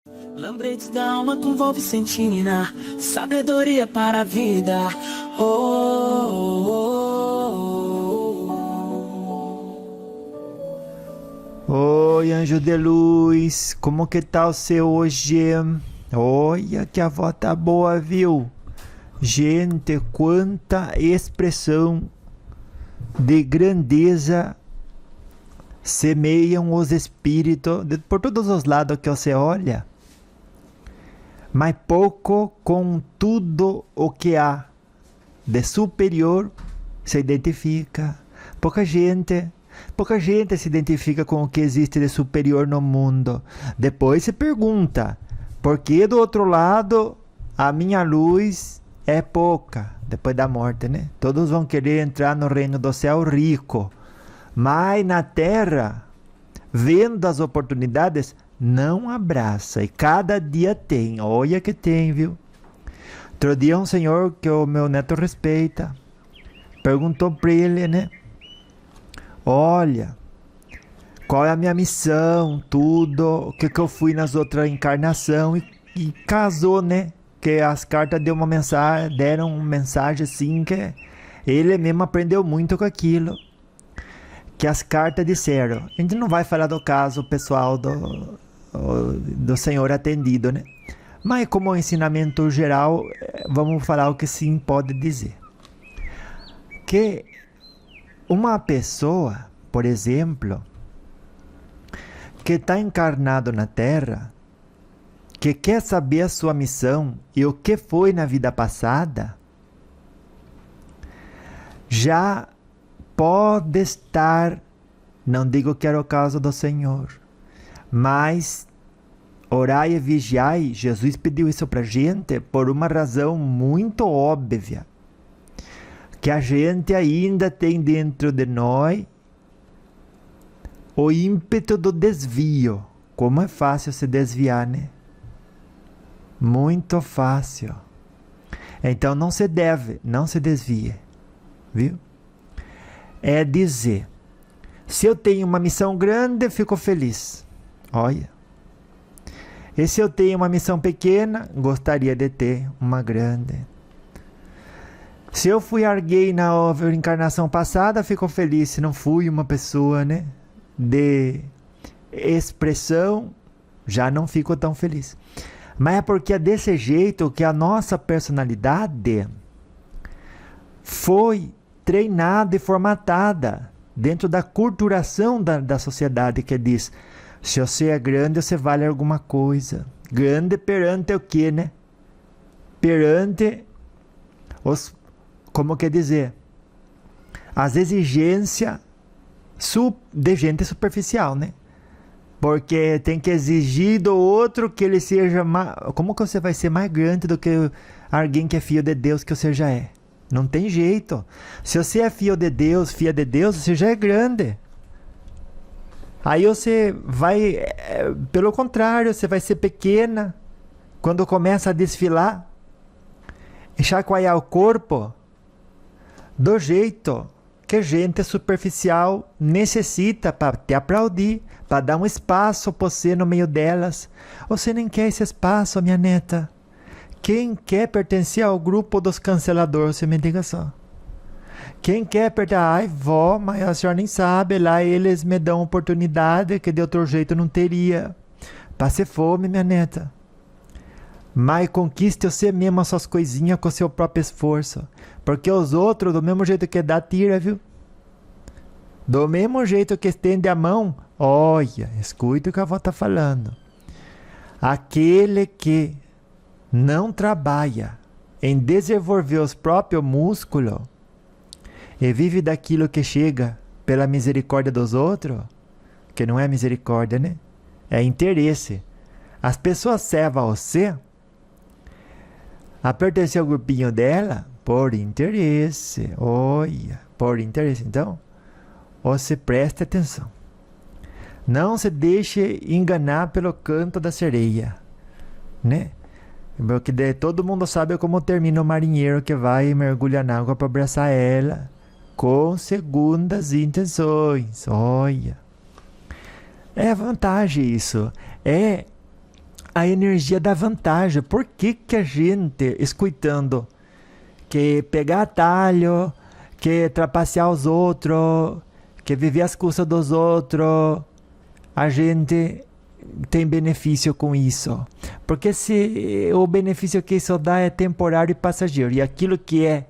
Lembretes da alma com Vicentina, sabedoria para a vida. Oi, anjo de luz, como que tá você hoje? Olha que a avó tá boa, viu? Gente, quanta expressão de grandeza semeiam os espíritos por todos os lados que você olha, mas pouco com tudo o que há de superior se identifica. Pouca gente se identifica com o que existe de superior no mundo. Depois se pergunta, por que do outro lado a minha luz é pouca? Depois da morte, né? Todos vão querer entrar no reino do céu rico. Mas na terra, vendo as oportunidades, não abraça. E cada dia tem. Olha que tem, viu? Outro dia um senhor que o meu neto respeita perguntou para ele, né? Olha, qual é a minha missão, tudo, o que eu fui nas outras encarnações, e casou, né? Que as cartas deram uma mensagem assim, que ele mesmo aprendeu muito com aquilo. Que as cartas disseram. A gente não vai falar do caso pessoal do senhor atendido, né? Mas como ensinamento geral, vamos falar o que sim pode dizer. Que uma pessoa, por exemplo, que está encarnado na Terra, que quer saber a sua missão e o que foi na vida passada, já pode estar, não digo que era o caso do Senhor, mas orai e vigiai, Jesus pediu isso para a gente por uma razão muito óbvia, que a gente ainda tem dentro de nós o ímpeto do desvio. Como é fácil se desviar, né? Muito fácil. Então não se desvie, viu? É dizer, se eu tenho uma missão grande, eu fico feliz. Olha. E se eu tenho uma missão pequena, gostaria de ter uma grande. Se eu fui alguém na encarnação passada, fico feliz. Se não fui uma pessoa, né, de expressão, já não fico tão feliz. Mas é porque é desse jeito que a nossa personalidade foi treinada e formatada dentro da culturação da sociedade, que diz, se você é grande, você vale alguma coisa. Grande perante o quê, né? Perante os, como quer dizer, as exigências de gente superficial, né? Porque tem que exigir do outro que ele seja mais... Como que você vai ser mais grande do que alguém que é filho de Deus que você já é? Não tem jeito. Se você é filha de Deus, você já é grande. Aí você vai, pelo contrário, você vai ser pequena. Quando começa a desfilar, e chacoalhar o corpo, do jeito que gente superficial necessita para te aplaudir, para dar um espaço para você no meio delas. Você nem quer esse espaço, minha neta. Quem quer pertencer ao grupo dos canceladores, você me diga só. Quem quer pertencer, ai vó, mas a senhora nem sabe, lá eles me dão oportunidade que de outro jeito não teria. Passe fome, minha neta. Mas conquiste você mesmo as suas coisinhas com o seu próprio esforço. Porque os outros, do mesmo jeito que dá, tira, viu? Do mesmo jeito que estende a mão, olha, escute o que a avó está falando. Aquele que não trabalha em desenvolver os próprios músculos e vive daquilo que chega pela misericórdia dos outros, que não é misericórdia, né? É interesse. As pessoas servam a você a pertencer ao grupinho dela por interesse. Olha, por interesse. Então, você preste atenção. Não se deixe enganar pelo canto da sereia, né? Porque todo mundo sabe como termina o marinheiro que vai e mergulha na água para abraçar ela com segundas intenções. Olha, é vantagem isso. É a energia da vantagem. Por que que a gente, escutando, que pegar atalho, que trapacear os outros, que viver às custas dos outros, a gente tem benefício com isso? Porque se o benefício que isso dá é temporário e passageiro, e aquilo que é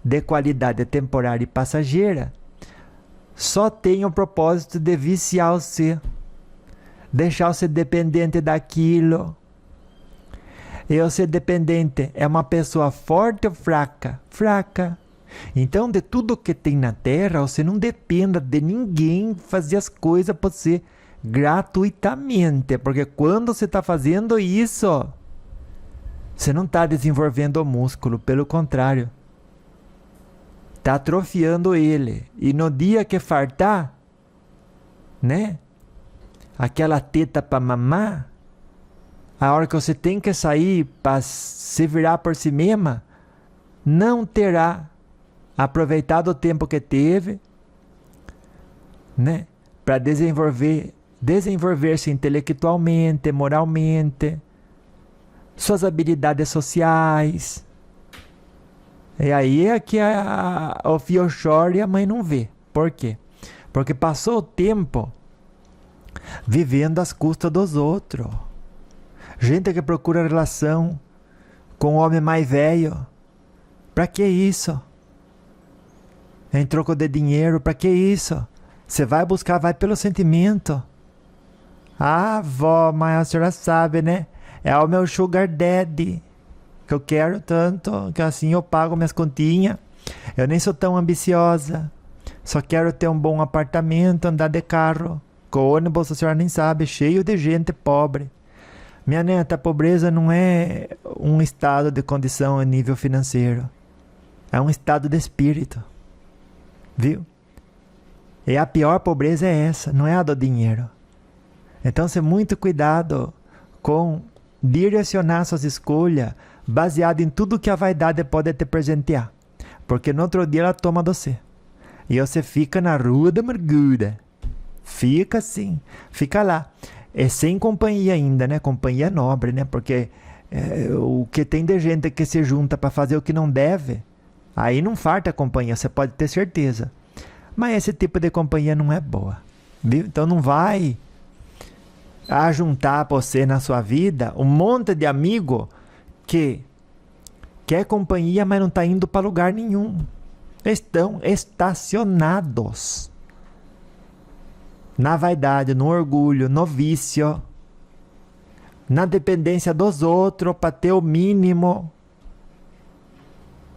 de qualidade é temporária e passageira, só tem o propósito de viciar você, deixar você dependente daquilo. E eu ser dependente é uma pessoa forte ou fraca? Fraca. Então, de tudo que tem na Terra, você não dependa de ninguém fazer as coisas para você gratuitamente. Porque quando você está fazendo isso, você não está desenvolvendo o músculo. Pelo contrário, está atrofiando ele. E no dia que fartar, né? Aquela teta para mamar, a hora que você tem que sair para se virar por si mesma, não terá aproveitado o tempo que teve, né, para desenvolver-se intelectualmente, moralmente, suas habilidades sociais. E aí é que o fio chora e a mãe não vê. Por quê? Porque passou o tempo vivendo às custas dos outros. Gente que procura relação com o homem mais velho. Pra que isso? Em troco de dinheiro, pra que isso? Você vai buscar, vai pelo sentimento. Ah, vó, mas a senhora sabe, né? É o meu sugar daddy, que eu quero tanto, que assim eu pago minhas continhas. Eu nem sou tão ambiciosa. Só quero ter um bom apartamento, andar de carro. Com ônibus, a senhora nem sabe, cheio de gente pobre. Minha neta, a pobreza não é um estado de condição a nível financeiro. É um estado de espírito. Viu? E a pior pobreza é essa, não é a do dinheiro. Então, se muito cuidado com direcionar suas escolhas baseado em tudo que a vaidade pode te presentear. Porque no outro dia ela toma de você. E você fica na rua da amargura. Fica assim, fica lá. É sem companhia ainda, né? Companhia nobre, né? Porque o que tem de gente que se junta para fazer o que não deve, aí não farta a companhia, você pode ter certeza. Mas esse tipo de companhia não é boa, viu? Então não vai ajuntar você na sua vida um monte de amigo que quer companhia, mas não está indo para lugar nenhum. Estão estacionados na vaidade, no orgulho, no vício, na dependência dos outros para ter o mínimo.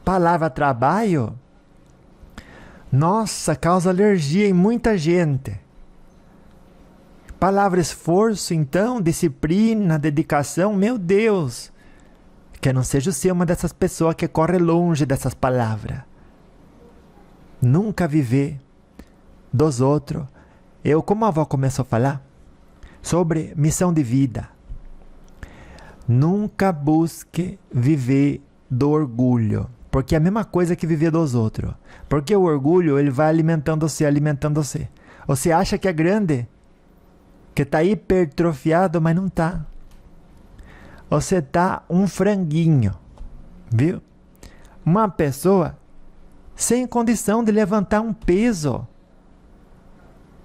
Palavra trabalho, nossa, causa alergia em muita gente. Palavra esforço, então, disciplina, dedicação, meu Deus. Que não seja você uma dessas pessoas que corre longe dessas palavras. Nunca viver dos outros. Como a avó começou a falar sobre missão de vida, nunca busque viver do orgulho, porque é a mesma coisa que viver dos outros. Porque o orgulho, ele vai alimentando você, alimentando você. Você acha que é grande, que está hipertrofiado, mas não está. Você está um franguinho, viu? Uma pessoa sem condição de levantar um peso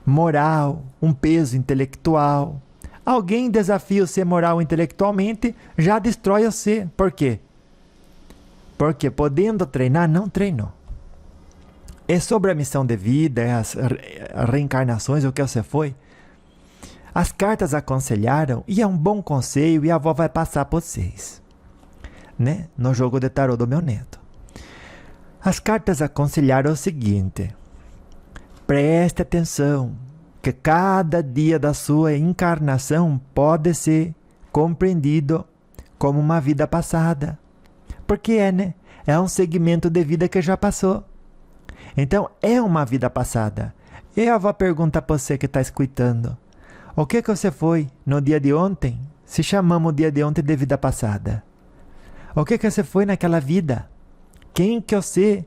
moral, um peso intelectual. Alguém desafia você moral intelectualmente, já destrói você. Por quê? Porque podendo treinar, não treinou. É sobre a missão de vida, as reencarnações, o que você foi. As cartas aconselharam, e é um bom conselho, e a avó vai passar para vocês, né? No jogo de tarô do meu neto. As cartas aconselharam o seguinte: preste atenção, que cada dia da sua encarnação pode ser compreendido como uma vida passada. Porque né? É um segmento de vida que já passou. Então, é uma vida passada. E a avó pergunta para você que está escutando: o que você foi no dia de ontem, se chamamos o dia de ontem de vida passada? O que você foi naquela vida? Quem que você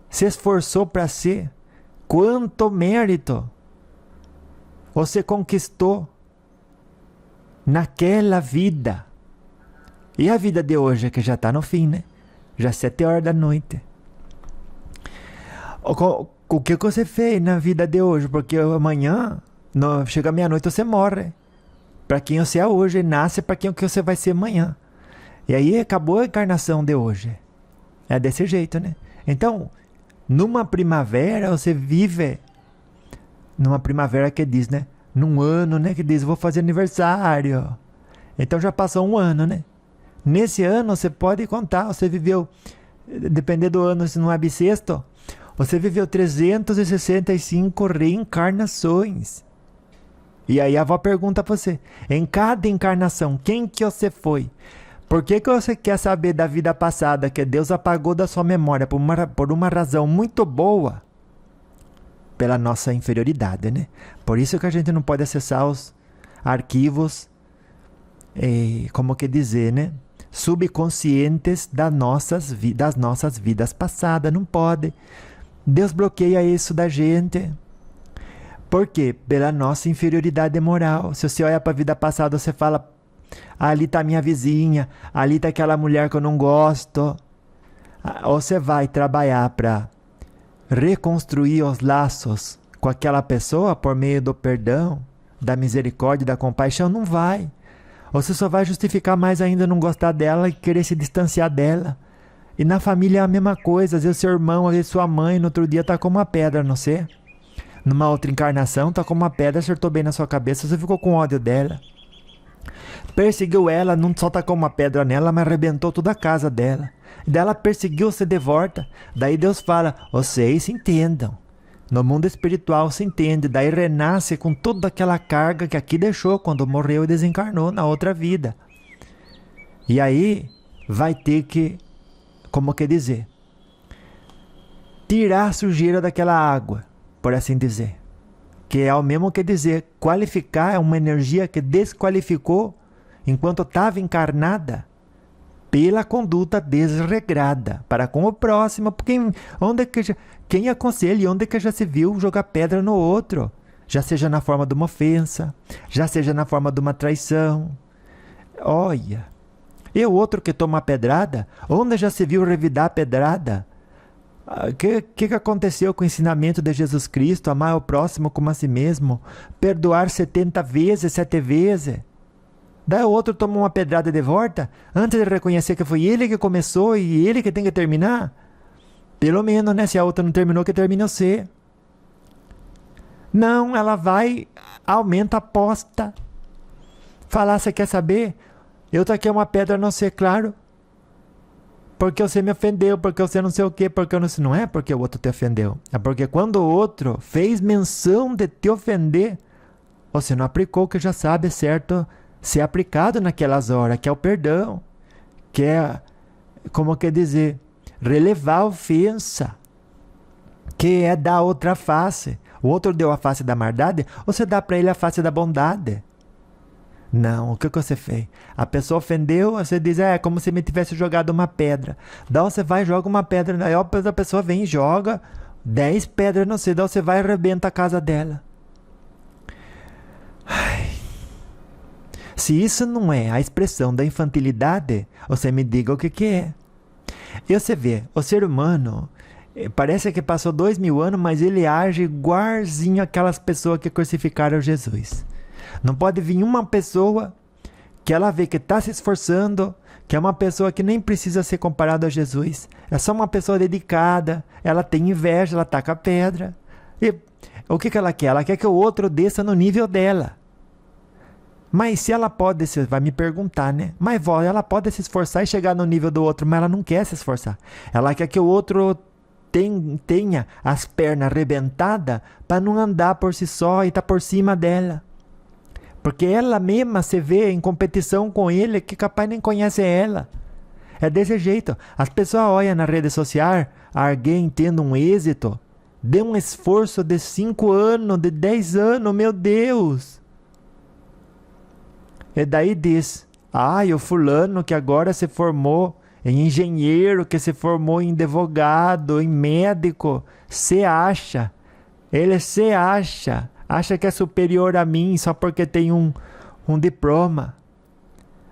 se esforçou para ser? Quanto mérito você conquistou naquela vida. E a vida de hoje que já está no fim, né? Já 7 horas da noite. O que você fez na vida de hoje? Porque amanhã, chega meia-noite, você morre. Para quem você é hoje, nasce para quem que você vai ser amanhã. E aí acabou a encarnação de hoje. É desse jeito, né? Então, numa primavera, você vive... Numa primavera que diz, né? Num ano, né? Que diz, vou fazer aniversário. Então já passou um ano, né? Nesse ano, você pode contar. Você viveu, dependendo do ano, se não é bissexto, você viveu 365 reencarnações. E aí a avó pergunta pra você, em cada encarnação, quem que você foi? Por que você quer saber da vida passada que Deus apagou da sua memória por uma razão muito boa? Pela nossa inferioridade, né? Por isso que a gente não pode acessar os arquivos, como que dizer, né? Subconscientes das nossas vidas passadas. Não pode. Deus bloqueia isso da gente. Por quê? Pela nossa inferioridade moral. Se você olha para a vida passada, você fala, ali está minha vizinha, ali está aquela mulher que eu não gosto. Ou você vai trabalhar para reconstruir os laços com aquela pessoa por meio do perdão, da misericórdia, da compaixão? Não vai. Ou você só vai justificar mais ainda não gostar dela e querer se distanciar dela. E na família é a mesma coisa. Às vezes seu irmão, às vezes sua mãe, no outro dia está com uma pedra, não sei. Numa outra encarnação, está com uma pedra, acertou bem na sua cabeça, você ficou com ódio dela. Perseguiu ela, não só tacou uma pedra nela, mas arrebentou toda a casa dela. Daí ela perseguiu você de volta. Daí Deus fala, vocês se entendam. No mundo espiritual se entende. Daí renasce com toda aquela carga que aqui deixou quando morreu e desencarnou na outra vida. E aí vai ter que, como que dizer, tirar a sujeira daquela água, por assim dizer. Que é o mesmo que dizer, qualificar é uma energia que desqualificou enquanto estava encarnada pela conduta desregrada para com o próximo. Porque quem aconselha, onde que já se viu jogar pedra no outro? Já seja na forma de uma ofensa, já seja na forma de uma traição. Olha, e o outro que toma pedrada, onde já se viu revidar a pedrada? O que aconteceu com o ensinamento de Jesus Cristo? Amar o próximo como a si mesmo, perdoar 70 vezes, 7 vezes. Daí o outro toma uma pedrada de volta, antes de reconhecer que foi ele que começou e ele que tem que terminar. Pelo menos, né? Se a outra não terminou, que termine você. Não, ela vai, aumenta a aposta. Falar, você quer saber? Eu taquei uma pedra não ser claro. Porque você me ofendeu, porque você não sei o quê, porque eu não sei. Não é porque o outro te ofendeu. É porque quando o outro fez menção de te ofender, você não aplicou o que já sabe certo ser aplicado naquelas horas, que é o perdão. Que é, como quer dizer, relevar a ofensa. Que é dar outra face. O outro deu a face da maldade, você dá para ele a face da bondade. Não, o que você fez? A pessoa ofendeu, você diz, é como se me tivesse jogado uma pedra. Daí você vai e joga uma pedra, daí a pessoa vem e joga 10 pedras, não sei, daí você vai e arrebenta a casa dela. Ai. Se isso não é a expressão da infantilidade, você me diga o que é. E você vê, o ser humano, parece que passou 2000 anos, mas ele age igualzinho aquelas pessoas que crucificaram Jesus. Não pode vir uma pessoa que ela vê que está se esforçando, que é uma pessoa que nem precisa ser comparada a Jesus. É só uma pessoa dedicada, ela tem inveja, ela taca pedra. E o que ela quer? Ela quer que o outro desça no nível dela. Mas se ela pode, você vai me perguntar, né? Mas vó, ela pode se esforçar e chegar no nível do outro, mas ela não quer se esforçar. Ela quer que o outro tenha as pernas arrebentadas para não andar por si só e estar por cima dela. Porque ela mesma se vê em competição com ele, que capaz nem conhece ela. É desse jeito. As pessoas olham na rede social, alguém tendo um êxito, de um esforço de 5 anos, de 10 anos, meu Deus. E daí diz, o fulano que agora se formou em engenheiro, que se formou em advogado, em médico, ele se acha que é superior a mim só porque tem um um diploma,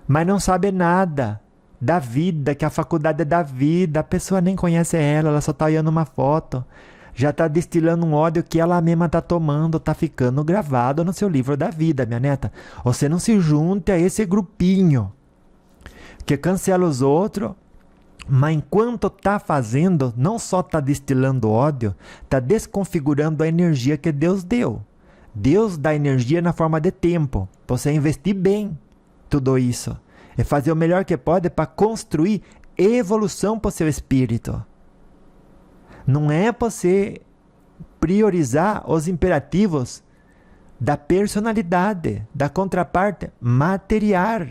mas não sabe nada da vida, que a faculdade é da vida. A pessoa nem conhece ela só está olhando uma foto. Já está destilando um ódio que ela mesma está tomando, está ficando gravado no seu livro da vida, minha neta. Você não se junte a esse grupinho que cancela os outros, mas enquanto está fazendo, não só está destilando ódio, está desconfigurando a energia que Deus deu. Deus dá energia na forma de tempo. Você investir bem tudo isso. É fazer o melhor que pode para construir evolução para o seu espírito. Não é para você priorizar os imperativos da personalidade, da contraparte material.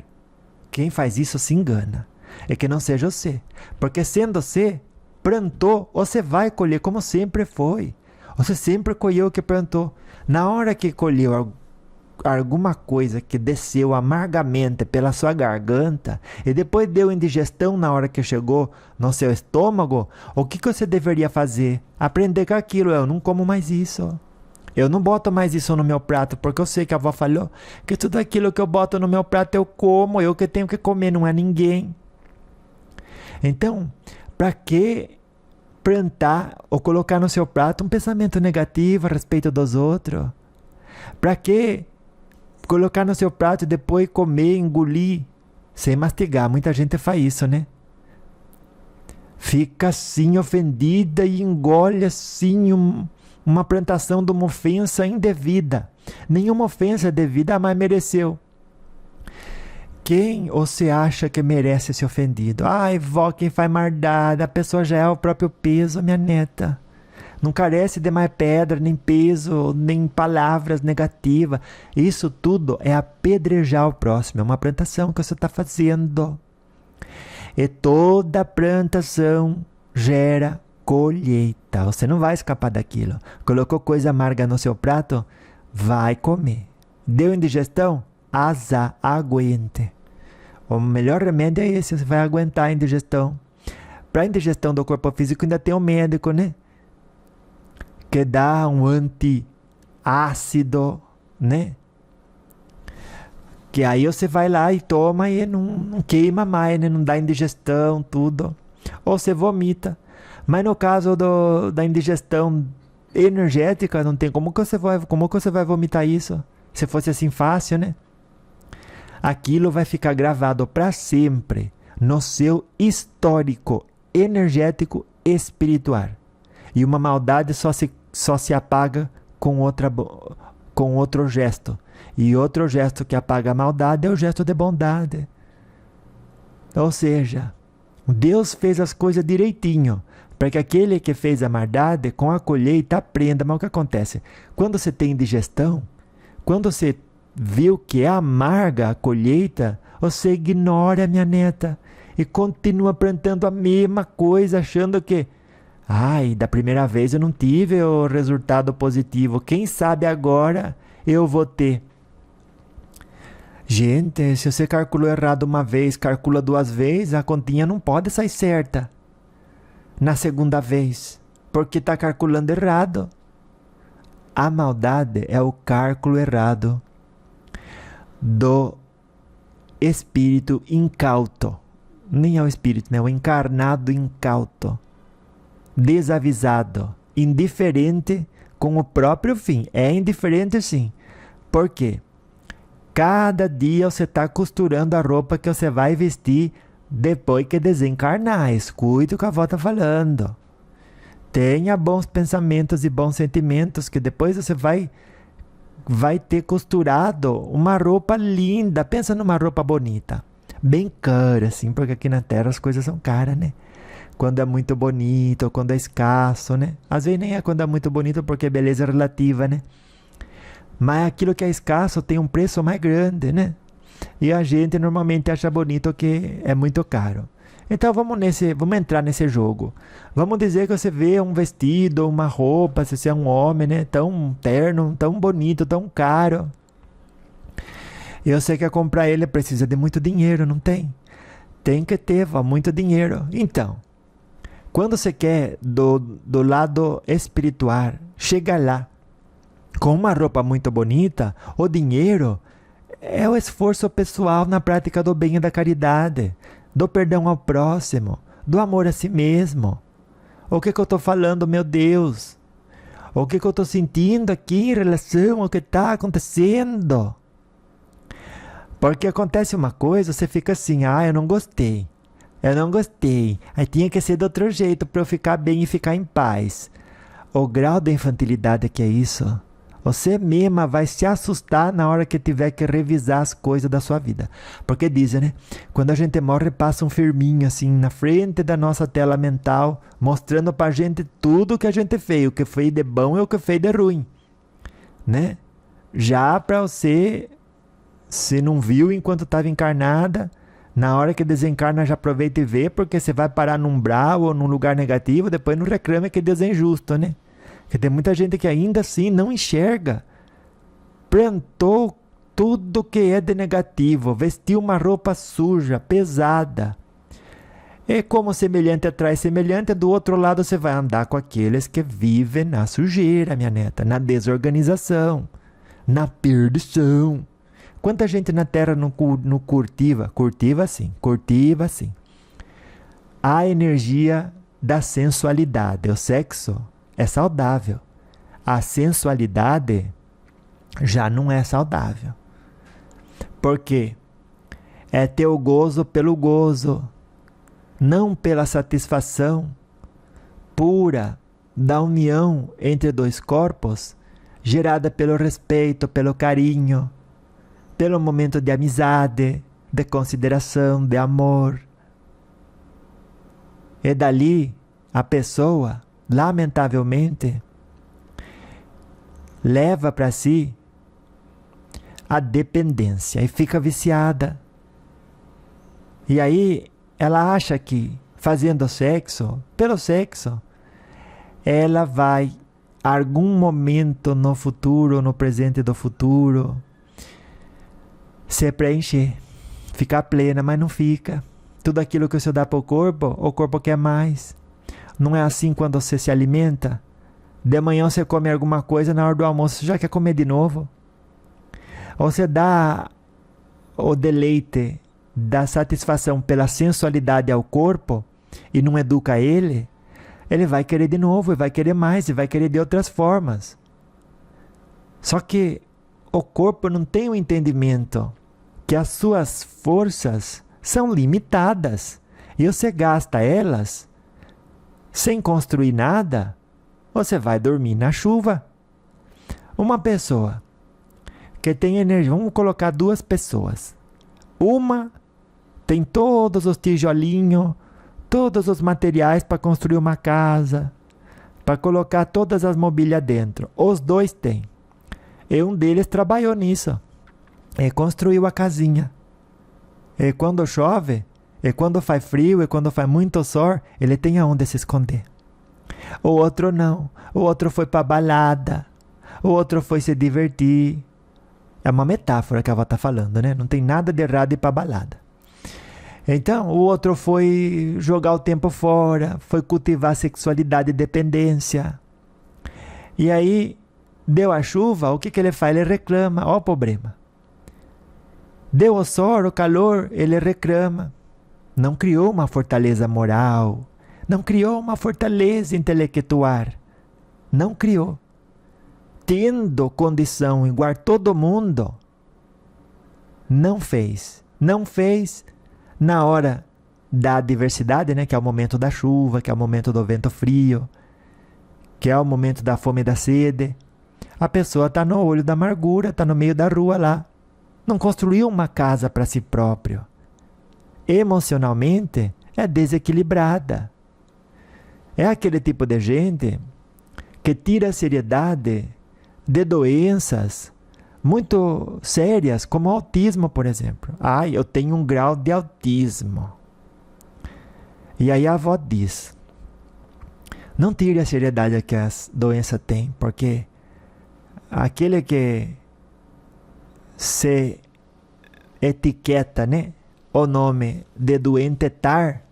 Quem faz isso se engana. É que não seja você. Porque sendo você, plantou, você vai colher como sempre foi. Você sempre colheu o que plantou. Na hora que colheu alguma coisa que desceu amargamente pela sua garganta e depois deu indigestão na hora que chegou no seu estômago, o que você deveria fazer? Aprender com aquilo. Eu não como mais isso. Eu não boto mais isso no meu prato, porque eu sei que a avó falou que tudo aquilo que eu boto no meu prato eu como, eu que tenho que comer, não é ninguém. Então, para que plantar ou colocar no seu prato um pensamento negativo a respeito dos outros? Para que colocar no seu prato e depois comer, engolir, sem mastigar? Muita gente faz isso, né? Fica assim ofendida e engole assim uma plantação de uma ofensa indevida. Nenhuma ofensa é devida, mas mereceu. Quem você acha que merece ser ofendido? Ai, vó, quem faz maldade, a pessoa já é o próprio peso, minha neta. Não carece de mais pedra, nem peso, nem palavras negativas. Isso tudo é apedrejar o próximo. É uma plantação que você está fazendo. E toda plantação gera colheita. Você não vai escapar daquilo. Colocou coisa amarga no seu prato? Vai comer. Deu indigestão? Azar, aguente. O melhor remédio é esse. Você vai aguentar a indigestão. Para a indigestão do corpo físico ainda tem um médico, né? Que dá um antiácido, né? Que aí você vai lá e toma e não queima mais, né? Não dá indigestão, tudo. Ou você vomita. Mas no caso da indigestão energética, não tem como que você vai vomitar isso? Se fosse assim fácil, né? Aquilo vai ficar gravado para sempre no seu histórico energético espiritual. E uma maldade só se apaga com outro gesto. E outro gesto que apaga a maldade é o gesto de bondade. Ou seja, Deus fez as coisas direitinho, para que aquele que fez a maldade com a colheita aprenda. Mas o que acontece? Quando você tem indigestão, quando você viu que é amarga a colheita, você ignora, minha neta, e continua plantando a mesma coisa, achando que ai, da primeira vez eu não tive o resultado positivo. Quem sabe agora eu vou ter. Gente, se você calculou errado uma vez, calcula duas vezes, a continha não pode sair certa na segunda vez, porque está calculando errado. A maldade é o cálculo errado do espírito incauto. Nem é o espírito, né? O encarnado incauto. Desavisado, indiferente com o próprio fim. É indiferente sim. Por quê? Cada dia você está costurando a roupa que você vai vestir depois que desencarnar. Escute o que a avó está falando. Tenha bons pensamentos e bons sentimentos, que depois você vai ter costurado uma roupa linda. Pensa numa roupa bonita, bem cara assim, porque aqui na Terra as coisas são caras, né? Quando é muito bonito, quando é escasso, né? Às vezes nem é quando é muito bonito, porque beleza é relativa, né? Mas aquilo que é escasso tem um preço mais grande, né? E a gente normalmente acha bonito que é muito caro. Então vamos entrar nesse jogo. Vamos dizer que você vê um vestido, uma roupa, se você é um homem, né? Tão terno, tão bonito, tão caro. E você quer comprar ele, precisa de muito dinheiro, não tem? Tem que ter muito dinheiro. Então, quando você quer do lado espiritual chegar lá com uma roupa muito bonita, o dinheiro é o esforço pessoal na prática do bem e da caridade, do perdão ao próximo, do amor a si mesmo. O que eu estou falando, meu Deus? O que eu estou sentindo aqui em relação ao que está acontecendo? Porque acontece uma coisa, você fica assim, eu não gostei. Eu não gostei. Aí tinha que ser de outro jeito para eu ficar bem e ficar em paz. O grau da infantilidade que é isso. Você mesma vai se assustar na hora que tiver que revisar as coisas da sua vida. Porque dizem, né? Quando a gente morre, passa um filminho assim na frente da nossa tela mental, mostrando pra gente tudo que a gente fez, o que fez de bom e o que fez de ruim. Né? Já pra você, se não viu enquanto estava encarnada, na hora que desencarna já aproveita e vê, porque você vai parar num umbral ou num lugar negativo, depois não reclama que Deus é injusto, né? Porque tem muita gente que ainda assim não enxerga. Plantou tudo que é de negativo, vestiu uma roupa suja, pesada. E como semelhante atrai semelhante, do outro lado você vai andar com aqueles que vivem na sujeira, minha neta, na desorganização, na perdição. Quanta gente na Terra não cultiva sim, a energia da sensualidade. O sexo é saudável. A sensualidade já não é saudável. Por quê? É ter o gozo pelo gozo, não pela satisfação pura da união entre dois corpos, gerada pelo respeito, pelo carinho, pelo momento de amizade, de consideração, de amor. E dali a pessoa, lamentavelmente, leva para si a dependência e fica viciada. E aí ela acha que fazendo sexo, pelo sexo, ela vai, algum momento no futuro, no presente do futuro, se preencher, ficar plena, mas não fica. Tudo aquilo que você dá para o corpo quer mais. Não é assim quando você se alimenta? De manhã você come alguma coisa, na hora do almoço você já quer comer de novo. Ou você dá o deleite da satisfação pela sensualidade ao corpo e não educa ele, ele vai querer de novo, e vai querer mais, e vai querer de outras formas. Só que o corpo não tem o entendimento que as suas forças são limitadas e você gasta elas sem construir nada, você vai dormir na chuva. Uma pessoa que tem energia, vamos colocar duas pessoas. Uma tem todos os tijolinhos, todos os materiais para construir uma casa, para colocar todas as mobílias dentro. Os dois têm. E um deles trabalhou nisso. E construiu a casinha. E quando chove, e quando faz frio, e quando faz muito sol, ele tem aonde se esconder. O outro não. O outro foi para balada. O outro foi se divertir. É uma metáfora que a avó está falando, né? Não tem nada de errado ir para balada. Então, o outro foi jogar o tempo fora, foi cultivar sexualidade e dependência. E aí, deu a chuva, o que ele faz? Ele reclama. Ó o problema. Deu o sol, o calor, ele reclama. Não criou uma fortaleza moral. Não criou uma fortaleza intelectual. Não criou. Tendo condição igual a todo mundo, não fez. Não fez na hora da adversidade, né? Que é o momento da chuva, que é o momento do vento frio, que é o momento da fome e da sede. A pessoa está no olho da amargura, está no meio da rua lá. Não construiu uma casa para si próprio. Emocionalmente, é desequilibrada. É aquele tipo de gente que tira a seriedade de doenças muito sérias, como autismo, por exemplo. Eu tenho um grau de autismo. E aí a avó diz, não tire a seriedade que as doenças têm, porque aquele que se etiqueta, né, o nome de doente tar,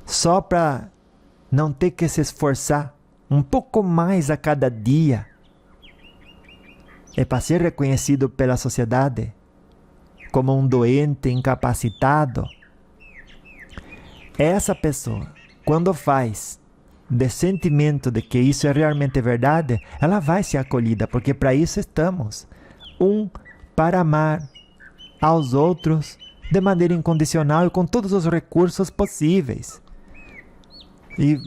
só para não ter que se esforçar um pouco mais a cada dia, é para ser reconhecido pela sociedade como um doente incapacitado, essa pessoa, quando faz de sentimento de que isso é realmente verdade, ela vai ser acolhida, porque para isso estamos. Para amar aos outros de maneira incondicional e com todos os recursos possíveis.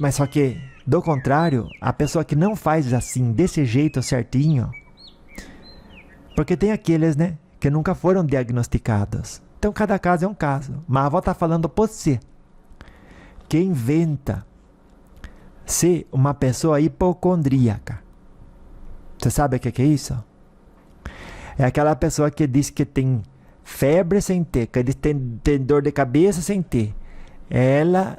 Mas só que, do contrário, a pessoa que não faz assim, desse jeito certinho, porque tem aqueles, né, que nunca foram diagnosticados. Então cada caso é um caso. Mas a avó está falando por você, que inventa ser uma pessoa hipocondríaca. Você sabe o que é isso? É aquela pessoa que diz que tem febre sem ter, que tem dor de cabeça sem ter. Ela,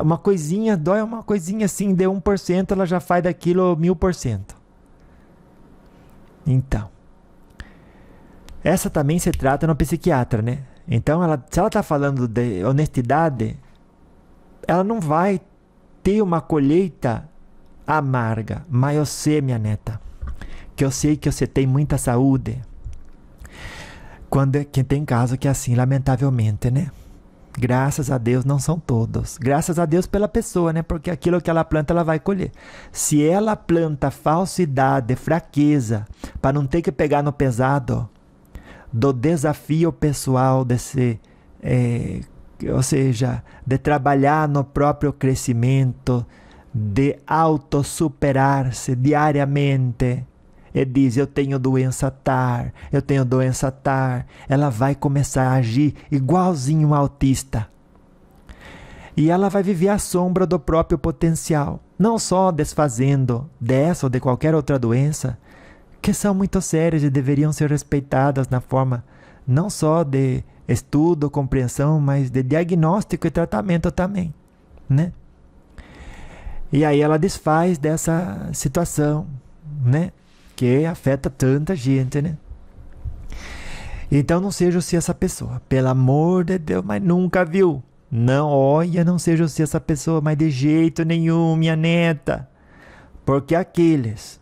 uma coisinha, dói uma coisinha assim de 1%, ela já faz daquilo 1000%. Então, essa também se trata no psiquiatra, né? Então, se ela está falando de honestidade, ela não vai ter uma colheita amarga. Mas eu sei, minha neta, que eu sei que você tem muita saúde. Que tem caso que é assim, lamentavelmente, né? Graças a Deus não são todos. Graças a Deus pela pessoa, né? Porque aquilo que ela planta, ela vai colher. Se ela planta falsidade, fraqueza, para não ter que pegar no pesado do desafio pessoal ou seja, de trabalhar no próprio crescimento, de autossuperar-se diariamente, e diz, eu tenho doença tal, ela vai começar a agir igualzinho um autista. E ela vai viver à sombra do próprio potencial, não só desfazendo dessa ou de qualquer outra doença, que são muito sérias e deveriam ser respeitadas na forma não só de estudo, compreensão, mas de diagnóstico e tratamento também, né? E aí ela desfaz dessa situação, né? Que afeta tanta gente, né? Então não seja você essa pessoa, pelo amor de Deus, mas nunca viu. Não seja você essa pessoa, mas de jeito nenhum, minha neta. Porque aqueles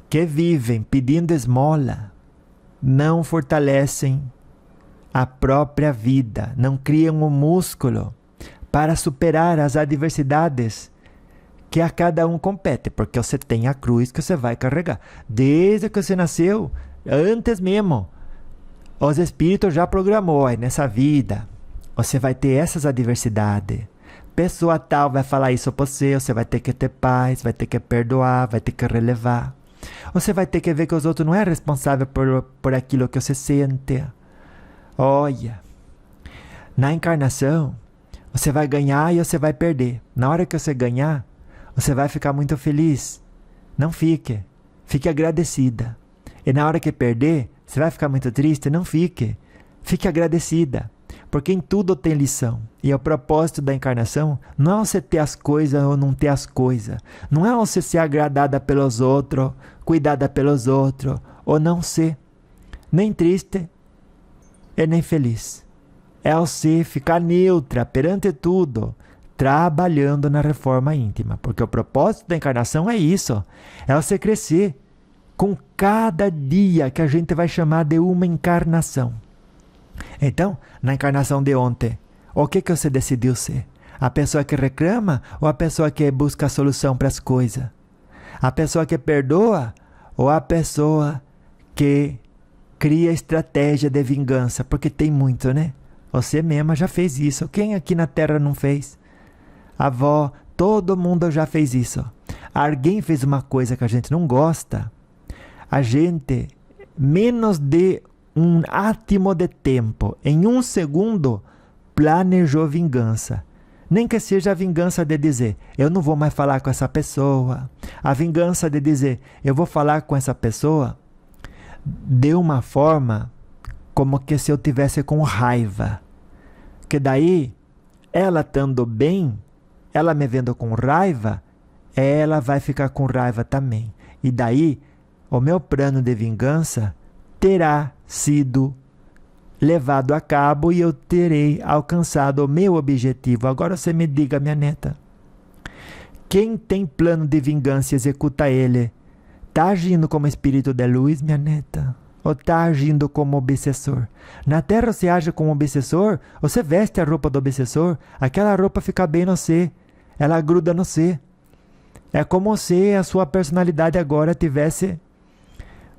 que vivem pedindo esmola não fortalecem a própria vida, não criam um músculo para superar as adversidades que a cada um compete, porque você tem a cruz que você vai carregar. Desde que você nasceu, antes mesmo, os espíritos já programou, nessa vida você vai ter essas adversidades. Pessoa tal vai falar isso para você vai ter que ter paz, vai ter que perdoar, vai ter que relevar. Você vai ter que ver que os outros não é responsável por aquilo que você sente. Olha, na encarnação, você vai ganhar e você vai perder. Na hora que você ganhar, você vai ficar muito feliz. Não fique. Fique agradecida. E na hora que perder, você vai ficar muito triste. Não fique. Fique agradecida. Porque em tudo tem lição. E o propósito da encarnação não é você ter as coisas ou não ter as coisas. Não é você ser agradada pelos outros, cuidada pelos outros, ou não ser nem triste e nem feliz. É você ficar neutra perante tudo, trabalhando na reforma íntima. Porque o propósito da encarnação é isso. É você crescer com cada dia que a gente vai chamar de uma encarnação. Então, na encarnação de ontem, o que você decidiu ser? A pessoa que reclama ou a pessoa que busca a solução para as coisas? A pessoa que perdoa ou a pessoa que cria estratégia de vingança? Porque tem muito, né? Você mesma já fez isso. Quem aqui na Terra não fez? A avó, todo mundo já fez isso. Alguém fez uma coisa que a gente não gosta, a gente, menos de um átimo de tempo, em 1 segundo, planejou vingança. Nem que seja a vingança de dizer, eu não vou mais falar com essa pessoa. A vingança de dizer, eu vou falar com essa pessoa de uma forma como que se eu tivesse com raiva. Que daí, ela estando bem, ela me vendo com raiva, ela vai ficar com raiva também. E daí, o meu plano de vingança terá sido levado a cabo e eu terei alcançado o meu objetivo. Agora você me diga, minha neta, quem tem plano de vingança e executa ele, Tá agindo como espírito de luz, minha neta? Ou tá agindo como obsessor? Na Terra você age como obsessor, você veste a roupa do obsessor, aquela roupa fica bem no você, ela gruda no você. É como se a sua personalidade agora tivesse,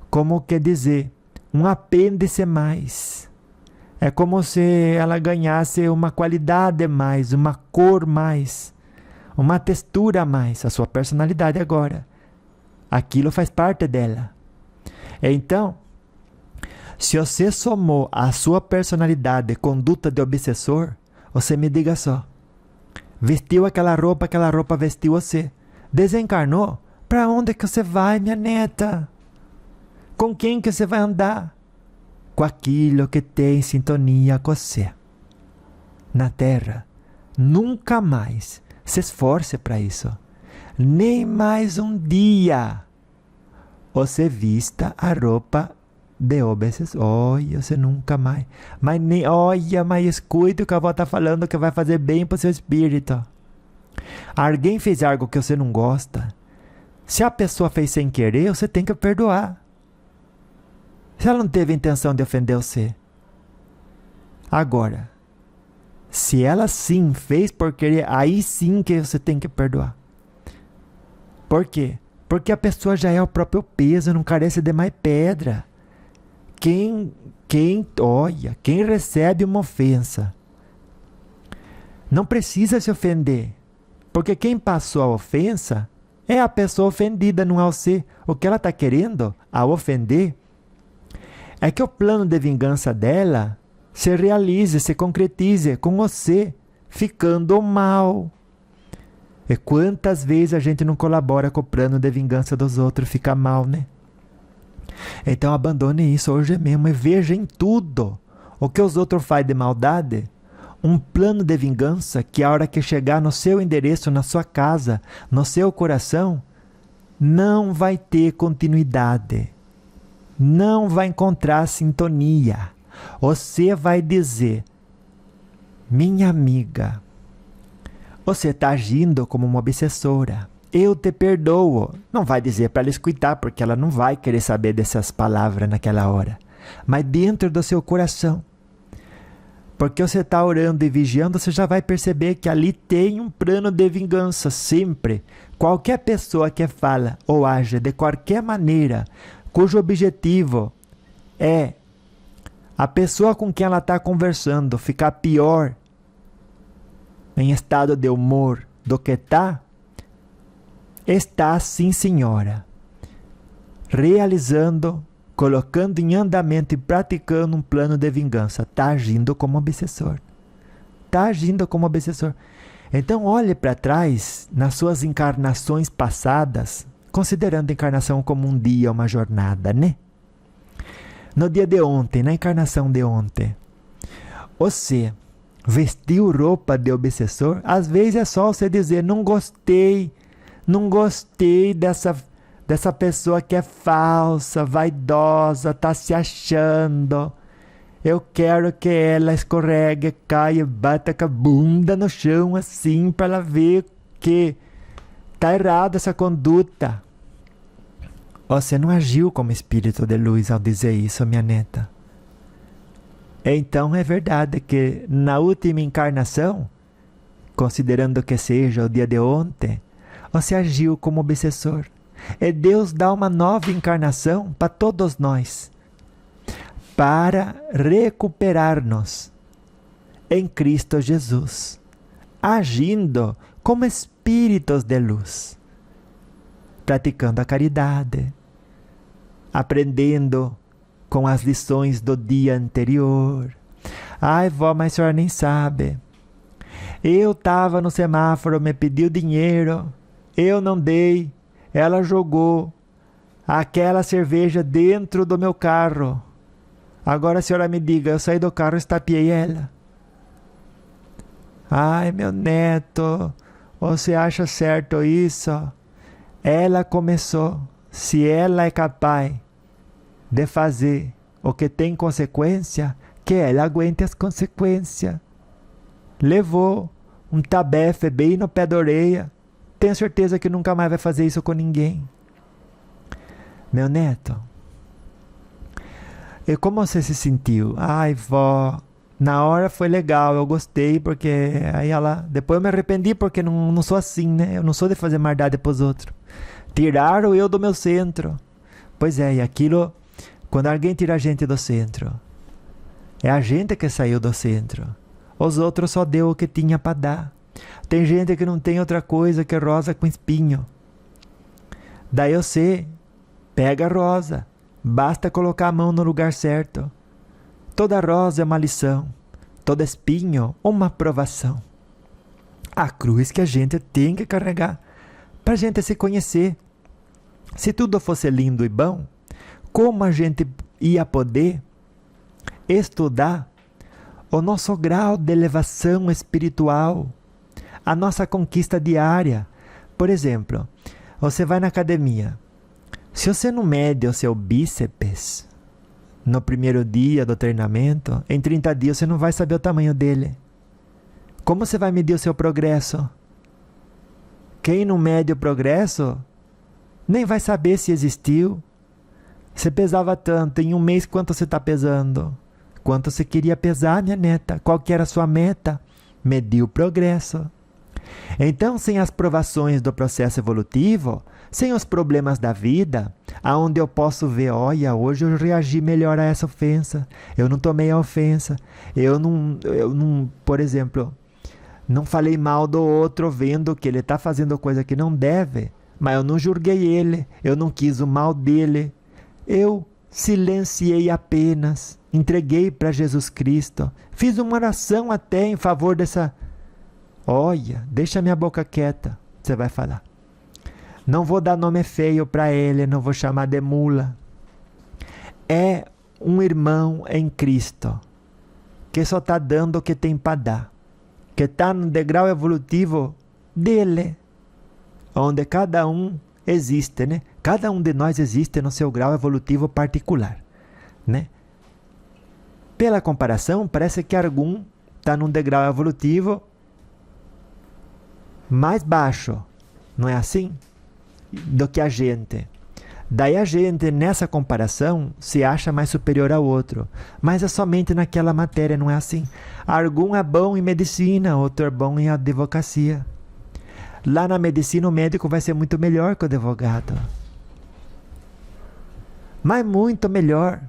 como quer dizer, um apêndice mais. É como se ela ganhasse uma qualidade mais, uma cor mais, uma textura a mais, a sua personalidade agora. Aquilo faz parte dela. Então, se você somou a sua personalidade conduta de obsessor, você me diga só. Vestiu aquela roupa vestiu você. Desencarnou? Para onde que você vai, minha neta? Com quem que você vai andar? Com aquilo que tem sintonia com você. Na Terra, nunca mais se esforce para isso. Nem mais um dia você vista a roupa de obsessor. Olha, você nunca mais. Mas nem, olha, mas escute o que a avó está falando que vai fazer bem para o seu espírito. Alguém fez algo que você não gosta. Se a pessoa fez sem querer, você tem que perdoar. Se ela não teve intenção de ofender você. Agora, se ela sim fez por querer, aí sim que você tem que perdoar. Por quê? Porque a pessoa já é o próprio peso, não carece de mais pedra. Quem recebe uma ofensa não precisa se ofender. Porque quem passou a ofensa é a pessoa ofendida, não é você. O que ela está querendo, ao ofender, é que o plano de vingança dela se realize, se concretize com você ficando mal. E quantas vezes a gente não colabora com o plano de vingança dos outros, fica mal, né? Então abandone isso hoje mesmo e veja em tudo o que os outros fazem de maldade, um plano de vingança que a hora que chegar no seu endereço, na sua casa, no seu coração, não vai ter continuidade, não vai encontrar sintonia. Você vai dizer, minha amiga, você está agindo como uma obsessora. Eu te perdoo. Não vai dizer para ela escutar, porque ela não vai querer saber dessas palavras naquela hora. Mas dentro do seu coração. Porque você está orando e vigiando, você já vai perceber que ali tem um plano de vingança. Sempre. Qualquer pessoa que fala ou age de qualquer maneira, cujo objetivo é a pessoa com quem ela está conversando ficar pior em estado de humor do que está sim, senhora, realizando, colocando em andamento e praticando um plano de vingança. Está agindo como obsessor. Está agindo como obsessor. Então olhe para trás nas suas encarnações passadas, considerando a encarnação como um dia, uma jornada, né? No dia de ontem, na encarnação de ontem, você vestiu roupa de obsessor? Às vezes é só você dizer, não gostei dessa pessoa que é falsa, vaidosa, está se achando. Eu quero que ela escorregue, caia, bata com a bunda no chão assim, para ela ver que está errada essa conduta. Você não agiu como espírito de luz ao dizer isso, minha neta. Então é verdade que na última encarnação, considerando que seja o dia de ontem, você agiu como obsessor. E Deus dá uma nova encarnação para todos nós, para recuperar-nos em Cristo Jesus, agindo como espíritos de luz, praticando a caridade, aprendendo com as lições do dia anterior. Ai, vó, mas a senhora nem sabe. Eu estava no semáforo, me pediu dinheiro, eu não dei, ela jogou aquela cerveja dentro do meu carro. Agora a senhora me diga, eu saí do carro e estapeei ela. Ai, meu neto, você acha certo isso? Ela começou. Se ela é capaz de fazer o que tem consequência, que ela aguente as consequências. Levou um tabefe bem no pé da orelha. Tenho certeza que nunca mais vai fazer isso com ninguém. Meu neto, e como você se sentiu? Ai, vó, na hora foi legal, eu gostei, porque aí ela... Depois eu me arrependi porque não sou assim, né? Eu não sou de fazer maldade pros outros. Tiraram eu do meu centro. Pois é, e aquilo... Quando alguém tira a gente do centro, é a gente que saiu do centro. Os outros só deu o que tinha para dar. Tem gente que não tem outra coisa que rosa com espinho. Daí você pega a rosa. Basta colocar a mão no lugar certo. Toda rosa é uma lição. Todo espinho, uma provação. A cruz que a gente tem que carregar para a gente se conhecer. Se tudo fosse lindo e bom, como a gente ia poder estudar o nosso grau de elevação espiritual, a nossa conquista diária? Por exemplo, você vai na academia. Se você não mede o seu bíceps no primeiro dia do treinamento, em 30 dias você não vai saber o tamanho dele. Como você vai medir o seu progresso? Quem não mede o progresso nem vai saber se existiu. Você pesava tanto, em um mês quanto você está pesando? Quanto você queria pesar, minha neta? Qual que era a sua meta? Medir o progresso. Então, sem as provações do processo evolutivo, sem os problemas da vida, aonde eu posso ver, olha, hoje eu reagi melhor a essa ofensa, eu não tomei a ofensa, eu não, por exemplo, não falei mal do outro vendo que ele está fazendo coisa que não deve, mas eu não julguei ele, eu não quis o mal dele, eu silenciei apenas, entreguei para Jesus Cristo, fiz uma oração até em favor dessa... Olha, deixa minha boca quieta, você vai falar. Não vou dar nome feio para ele, não vou chamar de mula. É um irmão em Cristo, que só está dando o que tem para dar, que está no degrau evolutivo dele, onde cada um existe, né? Cada um de nós existe no seu grau evolutivo particular, né? Pela comparação, parece que algum está num degrau evolutivo mais baixo, não é assim? Do que a gente. Daí a gente, nessa comparação, se acha mais superior ao outro. Mas é somente naquela matéria, não é assim? Algum é bom em medicina, outro é bom em advocacia. Lá na medicina o médico vai ser muito melhor que o advogado. Mas muito melhor.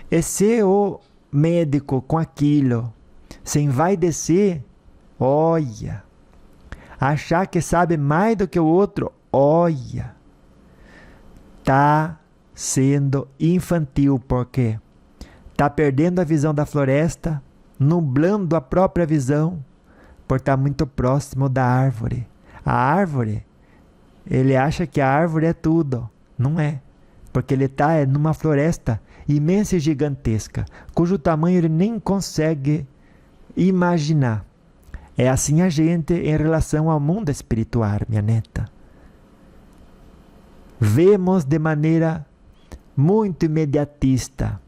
E se o médico com aquilo se envaidecer, olha, achar que sabe mais do que o outro, olha, está sendo infantil, porque está perdendo a visão da floresta, nublando a própria visão, por estar muito próximo da árvore. A árvore, ele acha que a árvore é tudo, não é, porque ele está numa floresta imensa e gigantesca, cujo tamanho ele nem consegue imaginar. É assim a gente em relação ao mundo espiritual, minha neta. Vemos de maneira muito imediatista.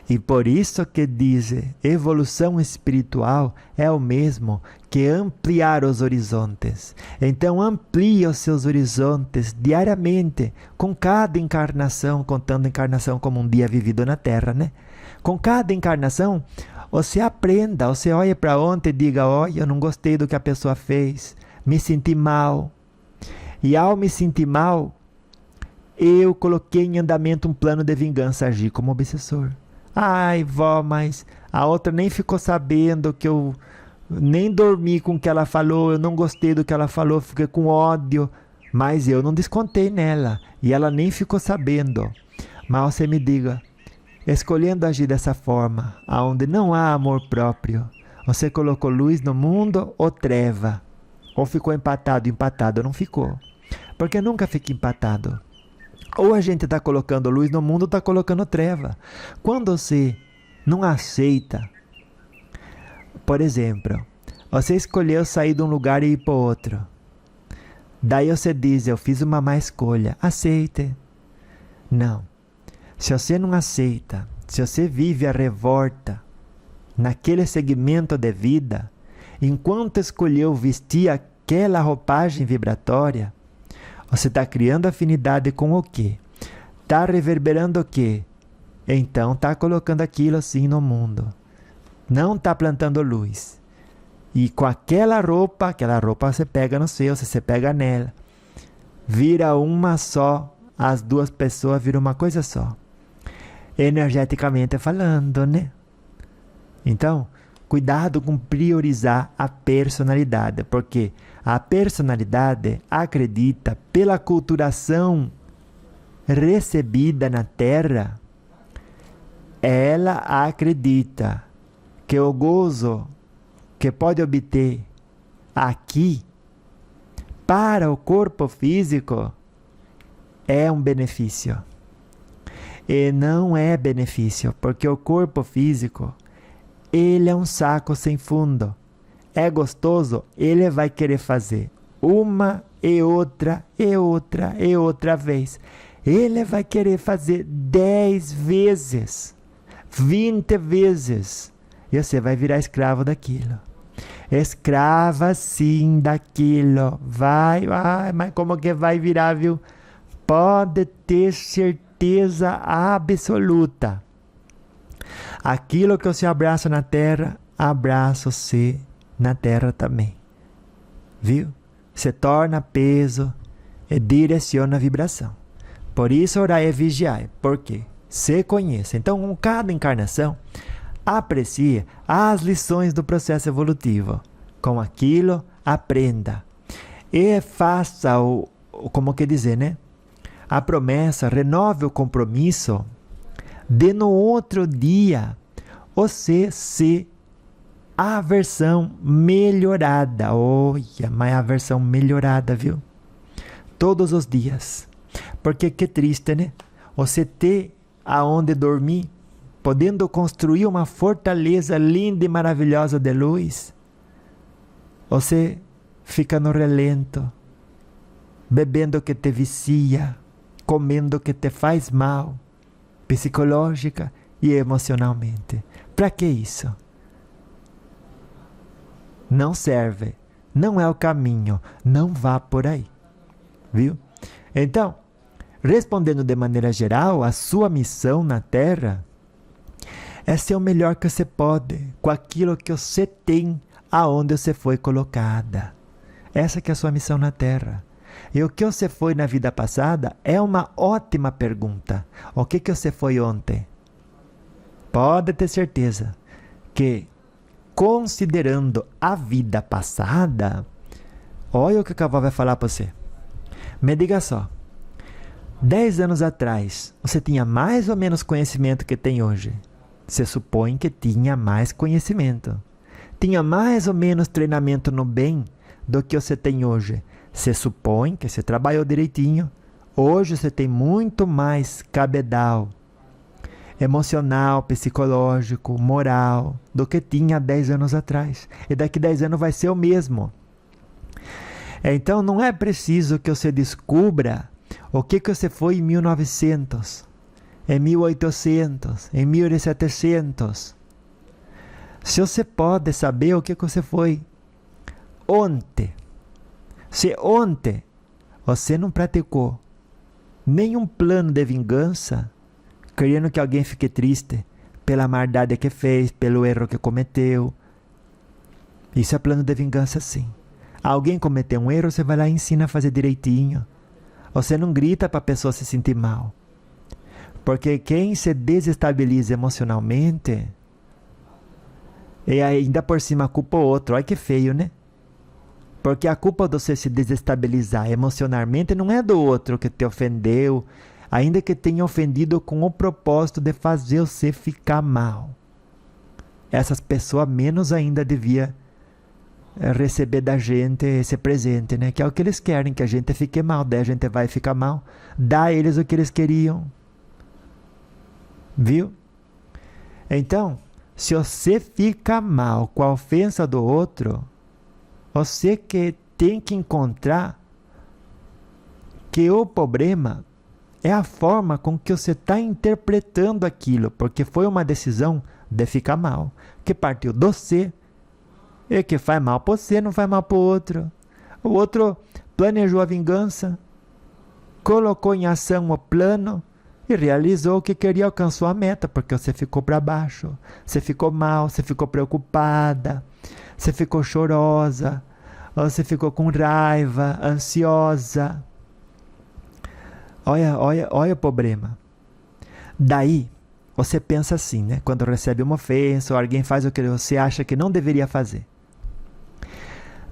E por isso que diz, evolução espiritual é o mesmo que ampliar os horizontes. Então amplie os seus horizontes diariamente, com cada encarnação, contando a encarnação como um dia vivido na Terra, né? Com cada encarnação, você aprenda, você olha para ontem e diga, olha, eu não gostei do que a pessoa fez, me senti mal. E ao me sentir mal, eu coloquei em andamento um plano de vingança, agir como obsessor. Ai, vó, mas a outra nem ficou sabendo que eu nem dormi com o que ela falou, eu não gostei do que ela falou, fiquei com ódio, mas eu não descontei nela, e ela nem ficou sabendo. Mas você me diga, escolhendo agir dessa forma, onde não há amor próprio, você colocou luz no mundo ou treva? Ou ficou empatado? Empatado não ficou. Porque nunca fica empatado. Ou a gente está colocando luz no mundo ou está colocando treva. Quando você não aceita, por exemplo, você escolheu sair de um lugar e ir para outro. Daí você diz, eu fiz uma má escolha. Aceite. Não. Se você não aceita, se você vive a revolta naquele segmento de vida, enquanto escolheu vestir aquela roupagem vibratória, Você está criando afinidade com o quê? Está reverberando o quê? Então está colocando aquilo assim no mundo. Não está plantando luz. E com aquela roupa você pega no seu, você pega nela. Vira uma só, as duas pessoas viram uma coisa só. Energeticamente falando, né? Então, cuidado com priorizar a personalidade, porque a personalidade acredita, pela culturação recebida na Terra, ela acredita que o gozo que pode obter aqui para o corpo físico é um benefício. E não é benefício, porque o corpo físico, ele é um saco sem fundo. É gostoso, ele vai querer fazer uma e outra e outra e outra vez. Ele vai querer fazer 10 vezes, 20 vezes. E você vai virar escravo daquilo. Escrava sim daquilo. Vai, mas como que vai virar, viu? Pode ter certeza absoluta. Aquilo que você abraça na terra, abraça você na terra também. Viu? Se torna peso e direciona a vibração. Por isso, orai e vigiai. Por quê? Se conheça. Então, com cada encarnação, aprecie as lições do processo evolutivo. Com aquilo, aprenda. E faça como que dizer, né? A promessa, renove o compromisso de no outro dia você ser a versão melhorada. Olha, mas a versão melhorada, viu? Todos os dias. Porque que triste, né? Você ter aonde dormir, podendo construir uma fortaleza linda e maravilhosa de luz. Você fica no relento, bebendo o que te vicia, comendo o que te faz mal, psicológica e emocionalmente. Para que isso? Não serve, não é o caminho, não vá por aí, viu? Então, respondendo de maneira geral, a sua missão na Terra é ser o melhor que você pode, com aquilo que você tem, aonde você foi colocada. Essa que é a sua missão na Terra. E o que você foi na vida passada é uma ótima pergunta. O que você foi ontem? Pode ter certeza que, considerando a vida passada, olha o que a avó vai falar para você. Me diga só, 10 anos atrás, você tinha mais ou menos conhecimento que tem hoje? Você supõe que tinha mais conhecimento. Tinha mais ou menos treinamento no bem do que você tem hoje. Você supõe que você trabalhou direitinho. Hoje você tem muito mais cabedal emocional, psicológico, moral do que tinha 10 anos atrás. E daqui 10 anos vai ser o mesmo. Então não é preciso que você descubra o que você foi em 1900, em 1800, em 1700. Se você pode saber o que você foi ontem, se ontem você não praticou nenhum plano de vingança, querendo que alguém fique triste pela maldade que fez, pelo erro que cometeu, isso é plano de vingança sim. Alguém cometeu um erro, você vai lá e ensina a fazer direitinho. Você não grita para a pessoa se sentir mal. Porque quem se desestabiliza emocionalmente, e ainda por cima culpa o outro. Olha que feio, né? Porque a culpa de você se desestabilizar emocionalmente não é do outro que te ofendeu, ainda que tenha ofendido com o propósito de fazer você ficar mal. Essas pessoas menos ainda devia receber da gente esse presente, né? Que é o que eles querem, que a gente fique mal. Daí a gente vai ficar mal. Dá a eles o que eles queriam. Viu? Então, se você fica mal com a ofensa do outro, você que tem que encontrar que o problema é a forma com que você está interpretando aquilo, porque foi uma decisão de ficar mal, que partiu de você, e que faz mal para você, não faz mal para o outro. O outro planejou a vingança, colocou em ação o plano e realizou o que queria, alcançou a meta, porque você ficou para baixo, você ficou mal, você ficou preocupada, você ficou chorosa, você ficou com raiva, ansiosa. Olha o problema. Daí, você pensa assim, né? Quando recebe uma ofensa ou alguém faz o que você acha que não deveria fazer.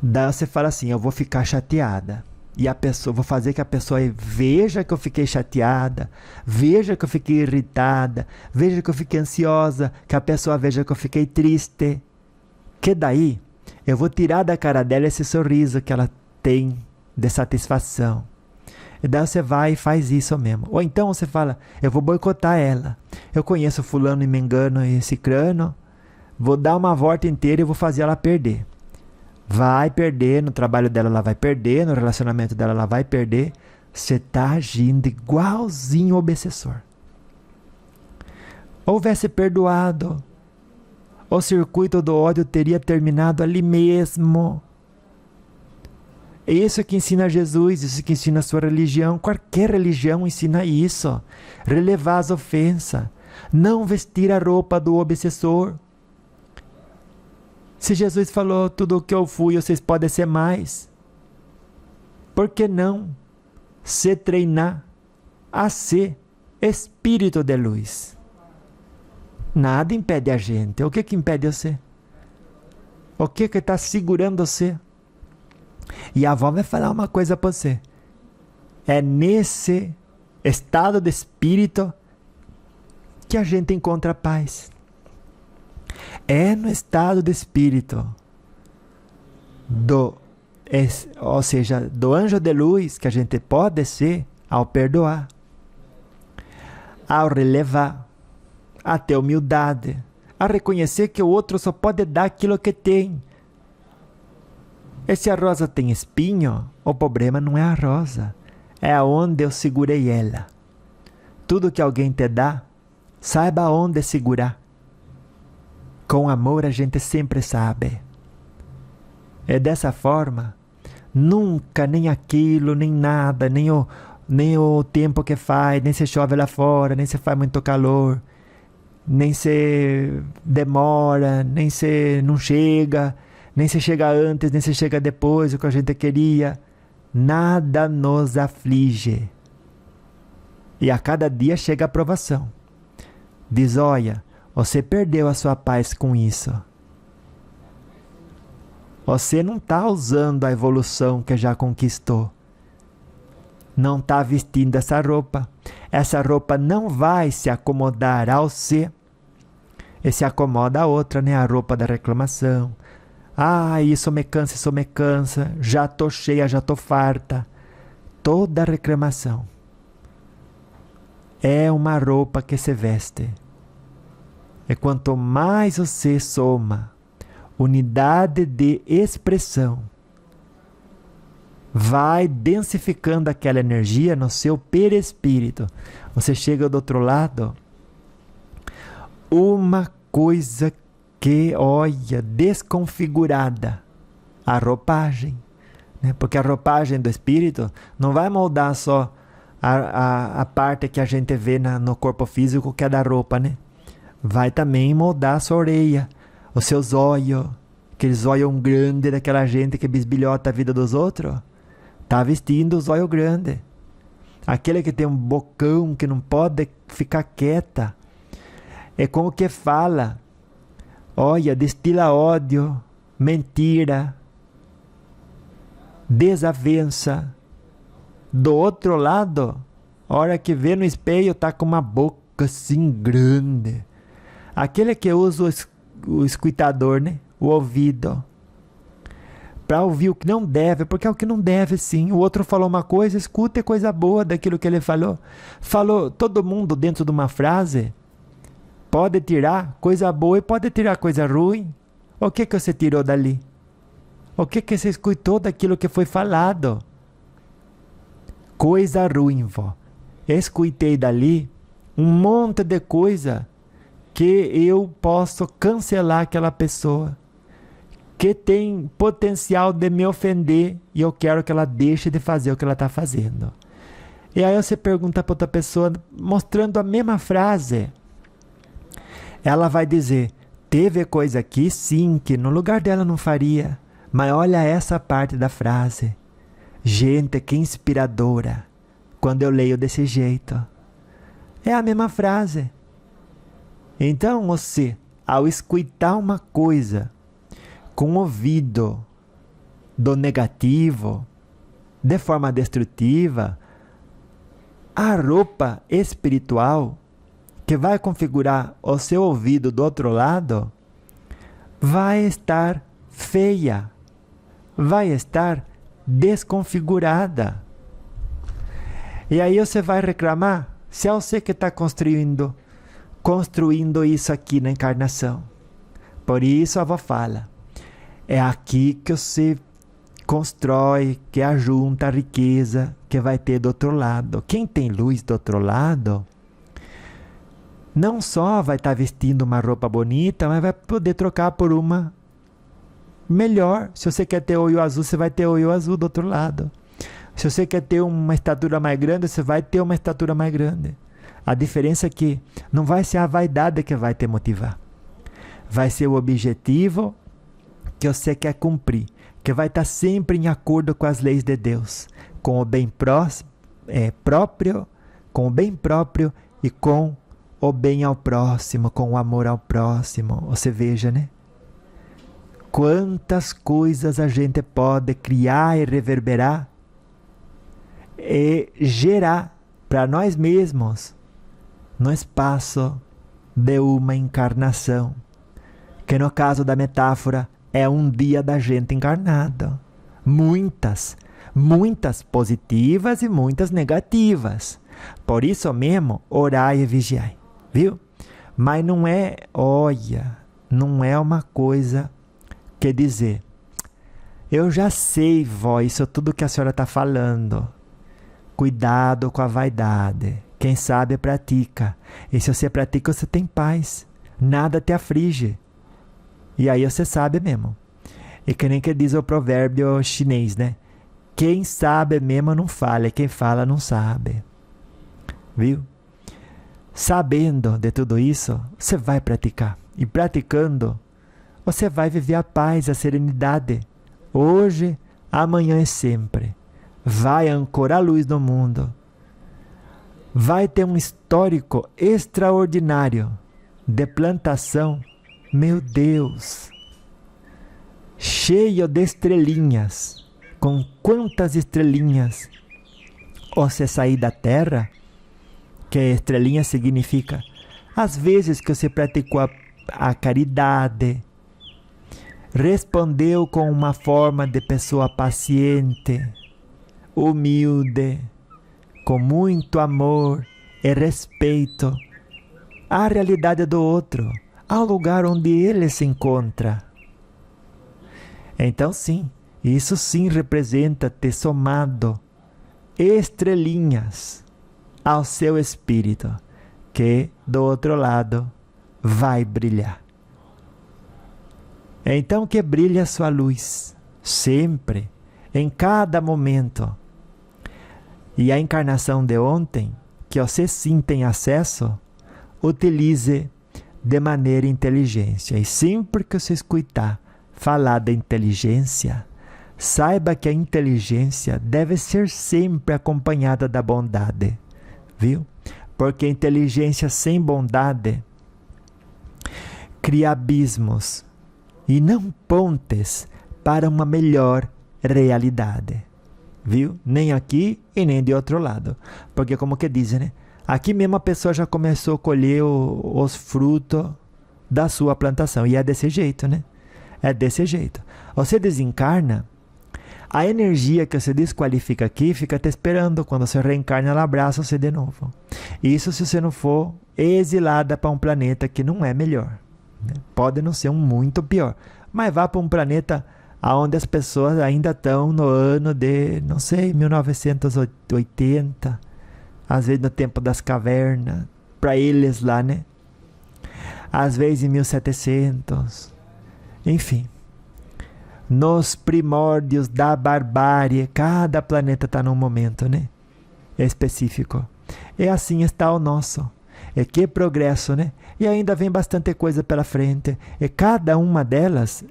Daí você fala assim, eu vou ficar chateada. E vou fazer que a pessoa veja que eu fiquei chateada, veja que eu fiquei irritada, veja que eu fiquei ansiosa, que a pessoa veja que eu fiquei triste. Que daí, eu vou tirar da cara dela esse sorriso que ela tem de satisfação. E daí você vai e faz isso mesmo. Ou então você fala, eu vou boicotar ela. Eu conheço fulano e mengano e cicrano, vou dar uma volta inteira e vou fazer ela perder. Vai perder, no trabalho dela ela vai perder, no relacionamento dela ela vai perder. Você está agindo igualzinho o obsessor. Houvesse perdoado, o circuito do ódio teria terminado ali mesmo. É isso que ensina Jesus, isso que ensina a sua religião. Qualquer religião ensina isso. Relevar as ofensas. Não vestir a roupa do obsessor. Se Jesus falou, tudo o que eu fui, vocês podem ser mais. Por que não se treinar a ser espírito de luz? Nada impede a gente. O que impede você? O que está segurando você? E a avó vai falar uma coisa para você. É nesse estado de espírito que a gente encontra paz. É no estado de espírito do anjo de luz que a gente pode ser ao perdoar, ao relevar, a ter humildade, a reconhecer que o outro só pode dar aquilo que tem. E se a rosa tem espinho, o problema não é a rosa, é aonde eu segurei ela. Tudo que alguém te dá, saiba onde segurar. Com amor a gente sempre sabe. É dessa forma, nunca nem aquilo, nem nada, nem o tempo que faz, nem se chove lá fora, nem se faz muito calor, nem se demora, nem se não chega, nem se chega antes, nem se chega depois, o que a gente queria. Nada nos aflige. E a cada dia chega a provação. Diz, olha, você perdeu a sua paz com isso. Você não está usando a evolução que já conquistou. Não está vestindo essa roupa. Essa roupa não vai se acomodar ao ser. E se acomoda a outra, né? A roupa da reclamação. Ah, isso me cansa. Já estou cheia, já estou farta. Toda reclamação é uma roupa que se veste. E quanto mais você soma unidade de expressão, vai densificando aquela energia no seu perispírito. Você chega do outro lado, uma coisa que, olha, desconfigurada, a roupagem, né? Porque a roupagem do espírito não vai moldar só a parte que a gente vê no corpo físico, que é da roupa, né? Vai também moldar a sua orelha, os seus olhos, aqueles olhos grandes daquela gente que bisbilhota a vida dos outros. Tá vestindo os olhos grandes. Aquele que tem um bocão que não pode ficar quieta. É como que fala. Olha, destila ódio, mentira, desavença. Do outro lado, a hora que vê no espelho, tá com uma boca assim grande. Aquele que usa o escutador, né? O ouvido. Para ouvir o que não deve, porque é o que não deve, sim. O outro falou uma coisa, escute coisa boa daquilo que ele falou. Falou todo mundo dentro de uma frase. Pode tirar coisa boa e pode tirar coisa ruim. O que você tirou dali? O que você escutou daquilo que foi falado? Coisa ruim, vó. Escutei dali um monte de coisa que eu posso cancelar aquela pessoa, que tem potencial de me ofender, e eu quero que ela deixe de fazer o que ela está fazendo. E aí você pergunta para outra pessoa, mostrando a mesma frase. Ela vai dizer, teve coisa aqui sim, que no lugar dela não faria. Mas olha essa parte da frase. Gente, que inspiradora. Quando eu leio desse jeito. É a mesma frase. Então você, ao escutar uma coisa com o ouvido do negativo, de forma destrutiva, a roupa espiritual que vai configurar o seu ouvido do outro lado vai estar feia, vai estar desconfigurada. E aí você vai reclamar se é você que está construindo isso aqui na encarnação. Por isso a avó fala, é aqui que você constrói, que ajunta a riqueza que vai ter do outro lado. Quem tem luz do outro lado, não só vai estar vestindo uma roupa bonita, mas vai poder trocar por uma melhor. Se você quer ter olho azul, você vai ter olho azul do outro lado. Se você quer ter uma estatura mais grande, você vai ter uma estatura mais grande. A diferença é que não vai ser a vaidade que vai te motivar. Vai ser o objetivo que você quer cumprir, que vai estar sempre em acordo com as leis de Deus, com o bem próprio, com o bem próprio e com o bem ao próximo, com o amor ao próximo. Você veja, né? Quantas coisas a gente pode criar e reverberar e gerar para nós mesmos no espaço de uma encarnação, que no caso da metáfora é um dia da gente encarnado. Muitas positivas e muitas negativas. Por isso mesmo, orai e vigiai, viu? Mas não é, não é uma coisa que dizer, eu já sei, vó, isso tudo que a senhora está falando. Cuidado com a vaidade. Quem sabe pratica. E se você pratica, você tem paz. Nada te aflige. E aí você sabe mesmo. E que nem que diz o provérbio chinês, né? Quem sabe mesmo não fala, e quem fala não sabe. Viu? Sabendo de tudo isso, você vai praticar. E praticando, você vai viver a paz, a serenidade. Hoje, amanhã e sempre. Vai ancorar a luz no mundo. Vai ter um histórico extraordinário de plantação. Meu Deus! Cheio de estrelinhas. Com quantas estrelinhas? Você sair da terra, que estrelinha significa as vezes que você praticou a caridade, respondeu com uma forma de pessoa paciente, humilde, com muito amor e respeito à realidade do outro, ao lugar onde ele se encontra. Então sim, isso sim representa ter somado estrelinhas ao seu espírito, que do outro lado vai brilhar. Então que brilhe a sua luz, sempre, em cada momento. E a encarnação de ontem, que você sim tem acesso, utilize de maneira inteligente. E sempre que você escutar falar da inteligência, saiba que a inteligência deve ser sempre acompanhada da bondade, viu? Porque a inteligência sem bondade cria abismos e não pontes para uma melhor realidade. Viu? Nem aqui e nem de outro lado. Porque como que dizem, né? Aqui mesmo a pessoa já começou a colher os frutos da sua plantação. E é desse jeito, né? É desse jeito. Você desencarna, a energia que você desqualifica aqui fica te esperando. Quando você reencarna, ela abraça você de novo. Isso se você não for exilada para um planeta que não é melhor, né? Pode não ser um muito pior. Mas vá para um planeta onde as pessoas ainda estão no ano de, não sei, 1980, às vezes no tempo das cavernas, para eles lá, né? Às vezes em 1700, enfim. Nos primórdios da barbárie, cada planeta está num momento, né? específico. E assim está o nosso. E que progresso, né? E ainda vem bastante coisa pela frente. E cada uma delas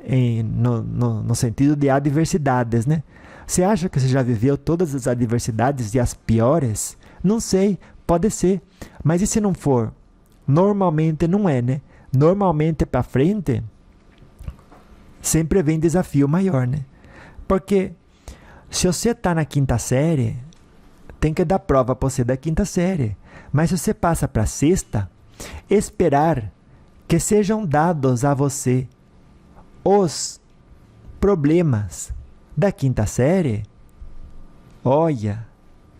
no sentido de adversidades, né? Você acha que você já viveu todas as adversidades e as piores? Não sei, pode ser. Mas e se não for? Normalmente não é, né? Normalmente para frente sempre vem desafio maior, né? Porque se você está na 5ª série, tem que dar prova para você da 5ª série. Mas se você passa para a 6ª, esperar que sejam dados a você os problemas da 5ª série, olha,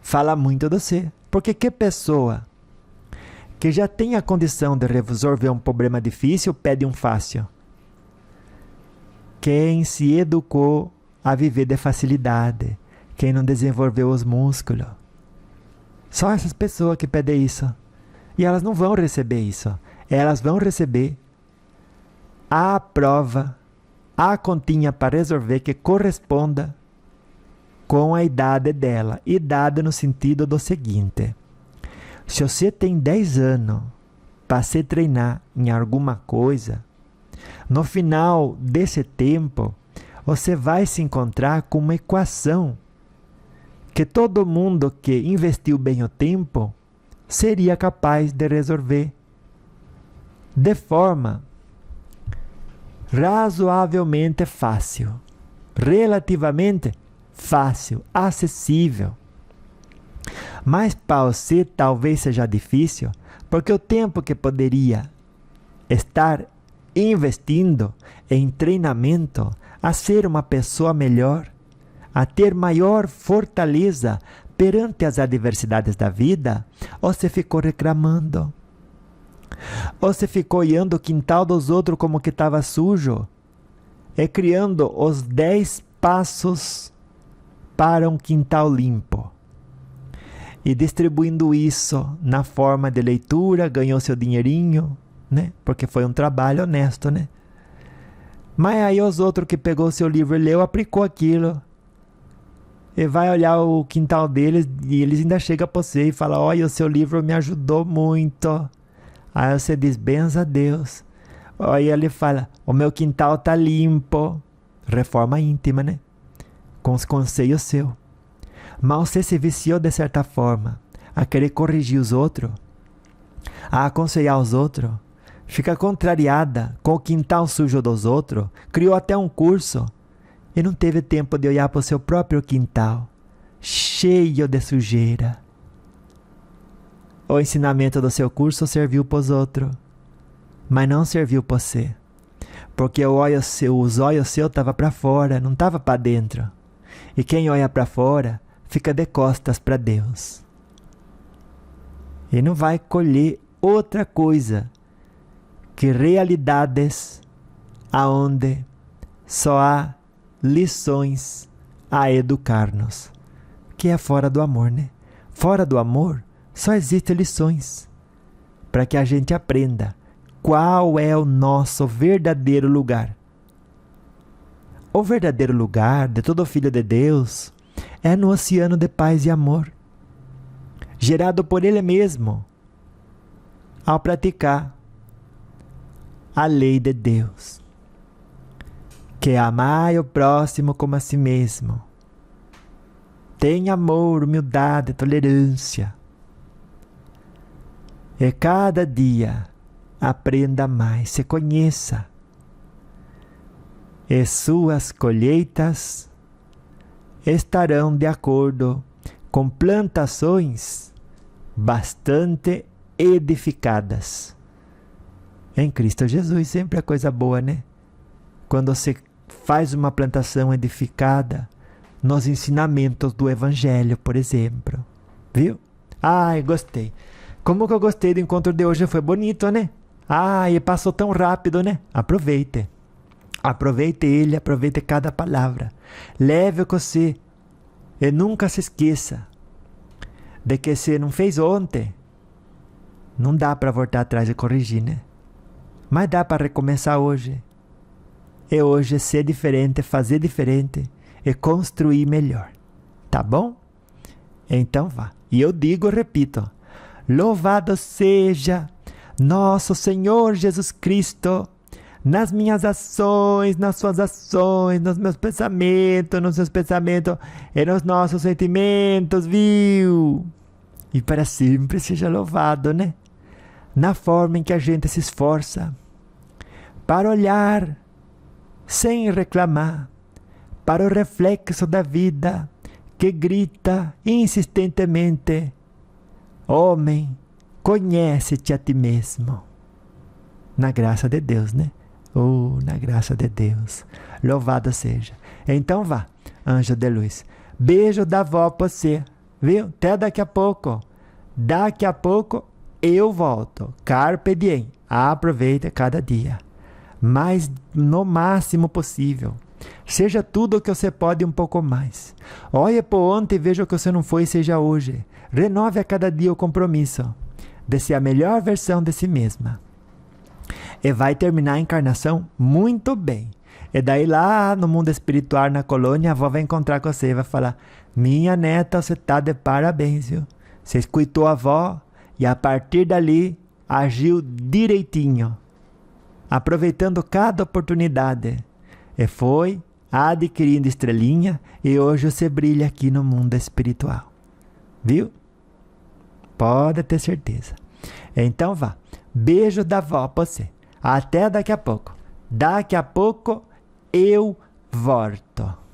fala muito de você. Porque que pessoa que já tem a condição de resolver um problema difícil pede um fácil? Quem se educou a viver de facilidade, quem não desenvolveu os músculos. Só essas pessoas que pedem isso. E elas não vão receber isso. Elas vão receber a prova, a continha para resolver que corresponda com a idade dela. Idade no sentido do seguinte: se você tem 10 anos para se treinar em alguma coisa, no final desse tempo, você vai se encontrar com uma equação que todo mundo que investiu bem o tempo seria capaz de resolver de forma razoavelmente fácil, relativamente fácil, acessível. Mas para você talvez seja difícil, porque o tempo que poderia estar investindo em treinamento a ser uma pessoa melhor, a ter maior fortaleza perante as adversidades da vida, ou você ficou reclamando, ou você ficou olhando o quintal dos outros como que estava sujo, e criando os 10 passos para um quintal limpo, e distribuindo isso na forma de leitura, ganhou seu dinheirinho, né? Porque foi um trabalho honesto, né? Mas aí os outros que pegou seu livro e leu, aplicou aquilo, e vai olhar o quintal deles, e eles ainda chegam para você e falam: olha, o seu livro me ajudou muito. Aí você diz: benza a Deus. Aí ele fala: o meu quintal tá limpo. Reforma íntima, né? Com os conselhos seus. Mas você se viciou de certa forma a querer corrigir os outros, a aconselhar os outros, fica contrariada com o quintal sujo dos outros, criou até um curso e não teve tempo de olhar para o seu próprio quintal, cheio de sujeira. O ensinamento do seu curso serviu para os outros, mas não serviu para você, porque os olhos seus estavam para fora, não estavam para dentro. E quem olha para fora fica de costas para Deus. E não vai colher outra coisa que realidades aonde só há lições a educar-nos, que é fora do amor, né? Fora do amor só existem lições para que a gente aprenda qual é o nosso verdadeiro lugar. O verdadeiro lugar de todo filho de Deus é no oceano de paz e amor, gerado por Ele mesmo, ao praticar a lei de Deus, que é amar o próximo como a si mesmo. Tem amor, humildade, tolerância. E cada dia aprenda mais, se conheça. E suas colheitas estarão de acordo com plantações bastante edificadas. Em Cristo Jesus sempre é coisa boa, né? Quando você faz uma plantação edificada nos ensinamentos do Evangelho, por exemplo. Viu? Ai, gostei. Como que eu gostei do encontro de hoje? Foi bonito, né? E passou tão rápido, né? Aproveite. Aproveite ele, aproveite cada palavra. Leve com você. E nunca se esqueça de que você não fez ontem. Não dá para voltar atrás e corrigir, né? Mas dá para recomeçar hoje. E hoje ser diferente, fazer diferente e construir melhor. Tá bom? Então vá. E eu digo, repito, louvado seja nosso Senhor Jesus Cristo, nas minhas ações, nas suas ações, nos meus pensamentos, e nos nossos sentimentos, viu? E para sempre seja louvado, né? Na forma em que a gente se esforça para olhar sem reclamar para o reflexo da vida que grita insistentemente: homem, conhece-te a ti mesmo. Na graça de Deus, né? Na graça de Deus. Louvado seja. Então vá, anjo de luz. Beijo da vó pra você. Viu? Até daqui a pouco. Daqui a pouco eu volto. Carpe diem. Aproveita cada dia. Mas no máximo possível. Seja tudo o que você pode e um pouco mais. Olhe por ontem e veja o que você não foi e seja hoje. Renove a cada dia o compromisso de ser a melhor versão de si mesma. E vai terminar a encarnação muito bem. E daí lá no mundo espiritual, na colônia, a avó vai encontrar com você e vai falar: minha neta, você está de parabéns, viu? Você escutou a avó e a partir dali agiu direitinho, aproveitando cada oportunidade. E foi adquirindo estrelinha e hoje você brilha aqui no mundo espiritual. Viu? Pode ter certeza. Então vá. Beijo da avó pra você. Até daqui a pouco. Daqui a pouco eu volto.